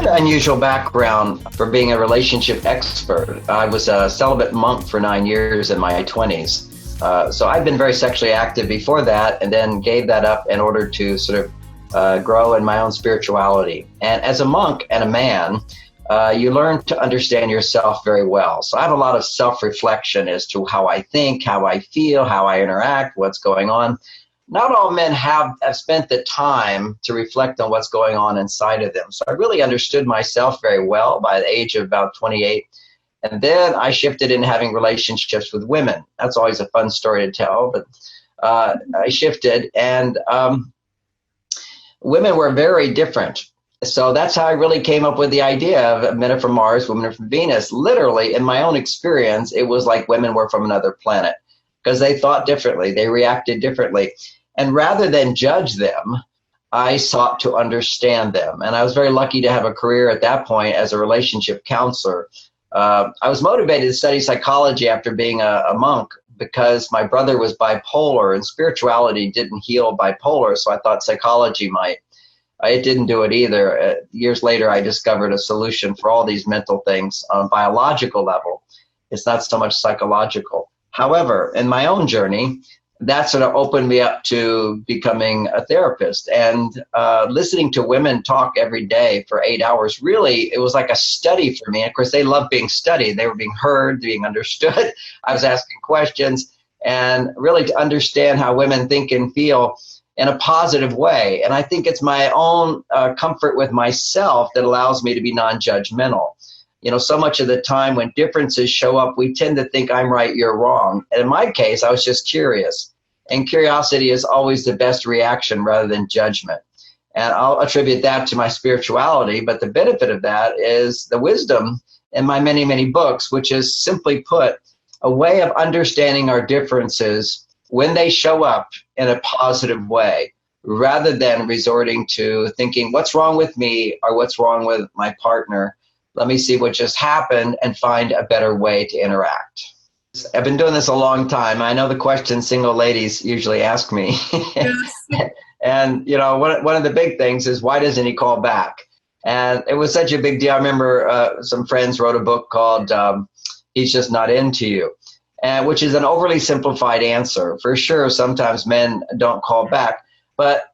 an unusual background for being a relationship expert. I was a celibate monk for 9 years in my 20s. So I'd been very sexually active before that, and then gave that up in order to sort of grow in my own spirituality. And as a monk and a man, you learn to understand yourself very well. So I have a lot of self-reflection as to how I think, how I feel, how I interact, what's going on. Not all men have spent the time to reflect on what's going on inside of them. So I really understood myself very well by the age of about 28. And then I shifted into having relationships with women. That's always a fun story to tell, but I shifted, and women were very different. So that's how I really came up with the idea of men are from Mars, women are from Venus. Literally, in my own experience, it was like women were from another planet because they thought differently, they reacted differently. And rather than judge them, I sought to understand them. And I was very lucky to have a career at that point as a relationship counselor. I was motivated to study psychology after being a monk because my brother was bipolar and spirituality didn't heal bipolar. So I thought psychology might. It didn't do it either. Years later, I discovered a solution for all these mental things on a biological level. It's not so much psychological. However, in my own journey, that sort of opened me up to becoming a therapist, and listening to women talk every day for 8 hours. Really, it was like a study for me. Of course, they love being studied. They were being heard, being understood. I was asking questions, and really to understand how women think and feel in a positive way. And I think it's my own comfort with myself that allows me to be non-judgmental. You know, so much of the time when differences show up, we tend to think I'm right, you're wrong. And in my case, I was just curious. And curiosity is always the best reaction rather than judgment. And I'll attribute that to my spirituality. But the benefit of that is the wisdom in my many, many books, which is simply put, a way of understanding our differences when they show up in a positive way, rather than resorting to thinking, what's wrong with me or what's wrong with my partner? Let me see what just happened and find a better way to interact. I've been doing this a long time. I know the question single ladies usually ask me. Yes. And, you know, one of the big things is, why doesn't he call back? And it was such a big deal. I remember some friends wrote a book called He's Just Not Into You, which is an overly simplified answer. For sure, sometimes men don't call back. But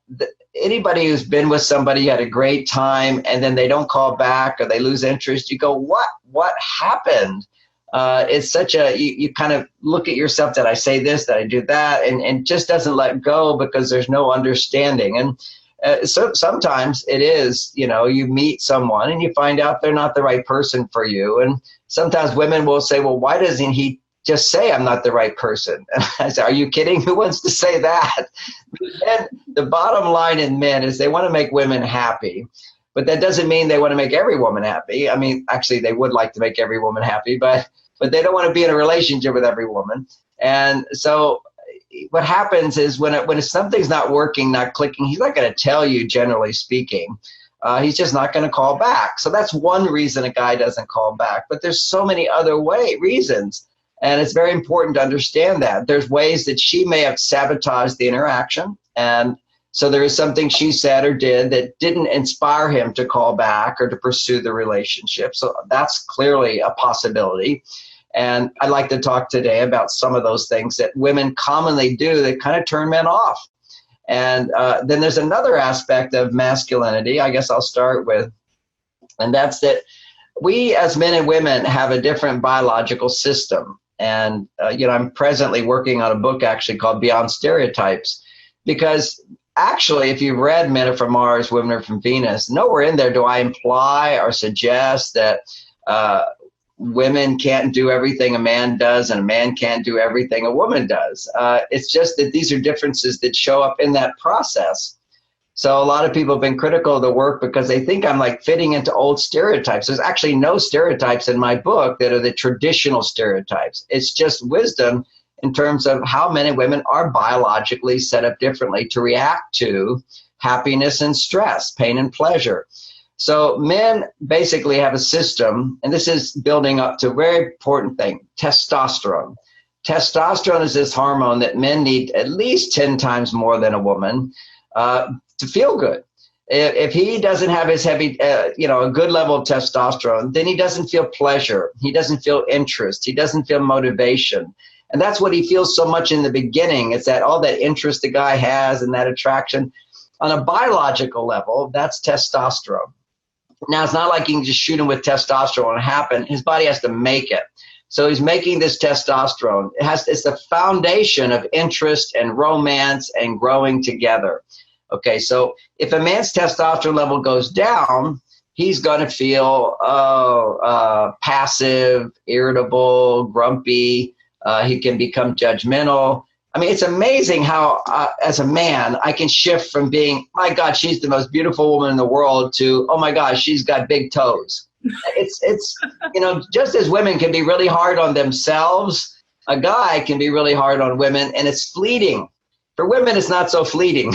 anybody who's been with somebody, had a great time, and then they don't call back or they lose interest, you go, what happened? It's such a, you kind of look at yourself, did I say this, did I do that? And just doesn't let go because there's no understanding. And so sometimes it is, you know, you meet someone and you find out they're not the right person for you. And sometimes women will say, well, why doesn't he just say I'm not the right person? And I say, are you kidding? Who wants to say that? And the bottom line in men is they want to make women happy, but that doesn't mean they want to make every woman happy. I mean, actually, they would like to make every woman happy, but they don't want to be in a relationship with every woman. And so what happens is when something's not working, not clicking, he's not going to tell you, generally speaking. He's just not going to call back. So that's one reason a guy doesn't call back. But there's so many other reasons. And it's very important to understand that. There's ways that she may have sabotaged the interaction. And so there is something she said or did that didn't inspire him to call back or to pursue the relationship. So that's clearly a possibility. And I'd like to talk today about some of those things that women commonly do that kind of turn men off. And then there's another aspect of masculinity, I guess I'll start with, and that's that we as men and women have a different biological system. And, you know, I'm presently working on a book actually called Beyond Stereotypes, because actually, if you've read Men Are From Mars, Women Are From Venus, nowhere in there do I imply or suggest that women can't do everything a man does and a man can't do everything a woman does. It's just that these are differences that show up in that process. So a lot of people have been critical of the work because they think I'm like fitting into old stereotypes. There's actually no stereotypes in my book that are the traditional stereotypes. It's just wisdom in terms of how men and women are biologically set up differently to react to happiness and stress, pain and pleasure. So men basically have a system, and this is building up to a very important thing, testosterone. Testosterone is this hormone that men need at least 10 times more than a woman to feel good. If he doesn't have his heavy, a good level of testosterone, then he doesn't feel pleasure. He doesn't feel interest. He doesn't feel motivation. And that's what he feels so much in the beginning. It's that all that interest the guy has and that attraction. On a biological level, that's testosterone. Now, it's not like you can just shoot him with testosterone and happen. His body has to make it. So he's making this testosterone. It's the foundation of interest and romance and growing together. Okay, so if a man's testosterone level goes down, he's going to feel passive, irritable, grumpy. He can become judgmental. I mean, it's amazing how, as a man, I can shift from being, my God, she's the most beautiful woman in the world, to, oh my gosh, she's got big toes. It's just as women can be really hard on themselves, a guy can be really hard on women, and it's fleeting. For women, it's not so fleeting.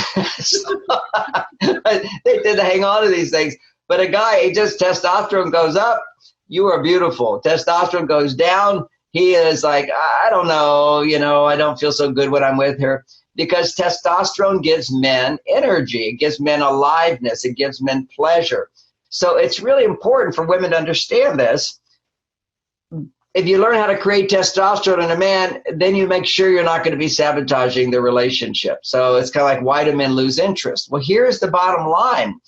They tend to hang on to these things. But a guy, testosterone goes up, you are beautiful. Testosterone goes down, he is like, I don't know, I don't feel so good when I'm with her. Because testosterone gives men energy. It gives men aliveness. It gives men pleasure. So it's really important for women to understand this. If you learn how to create testosterone in a man, then you make sure you're not going to be sabotaging the relationship. So it's kind of like, why do men lose interest? Well, here's the bottom line,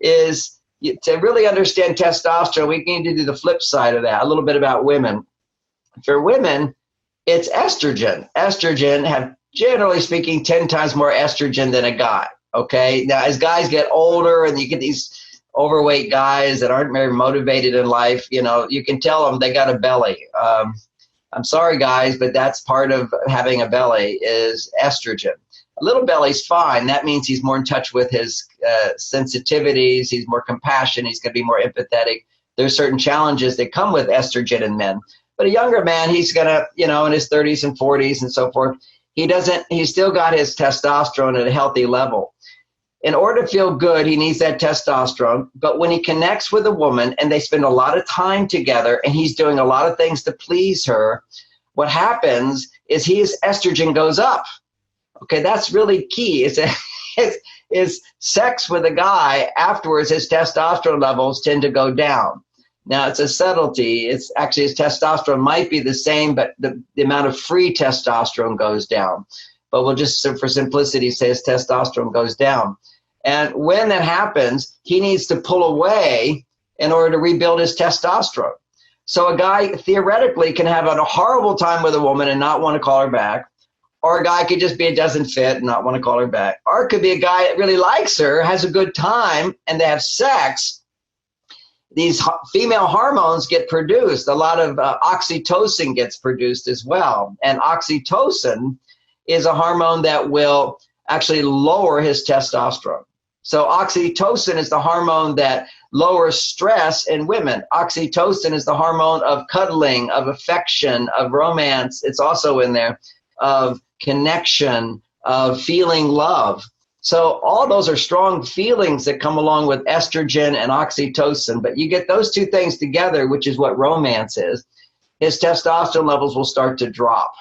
is to really understand testosterone, we need to do the flip side of that, a little bit about women. For women, it's estrogen. Estrogen have, generally speaking, 10 times more estrogen than a guy. Okay. Now, as guys get older and you get these overweight guys that aren't very motivated in life, you can tell them they got a belly. I'm sorry, guys, but that's part of having a belly is estrogen. A little belly's fine. That means he's more in touch with his sensitivities. He's more compassionate. He's going to be more empathetic. There's certain challenges that come with estrogen in men. But a younger man, he's going to, in his 30s and 40s and so forth, he's still got his testosterone at a healthy level. In order to feel good, he needs that testosterone. But when he connects with a woman and they spend a lot of time together and he's doing a lot of things to please her, what happens is his estrogen goes up. Okay, that's really key. Is sex with a guy afterwards, his testosterone levels tend to go down. Now, it's a subtlety. It's actually his testosterone might be the same, but the amount of free testosterone goes down. But we'll just, for simplicity, say his testosterone goes down. And when that happens, he needs to pull away in order to rebuild his testosterone. So a guy theoretically can have a horrible time with a woman and not want to call her back. Or a guy could just be, it doesn't fit and not want to call her back. Or it could be a guy that really likes her, has a good time, and they have sex. These female hormones get produced. A lot of oxytocin gets produced as well. And oxytocin is a hormone that will actually lower his testosterone. So oxytocin is the hormone that lowers stress in women. Oxytocin is the hormone of cuddling, of affection, of romance. It's also in there, of connection, of feeling love. So all those are strong feelings that come along with estrogen and oxytocin. But you get those two things together, which is what romance is. His testosterone levels will start to drop.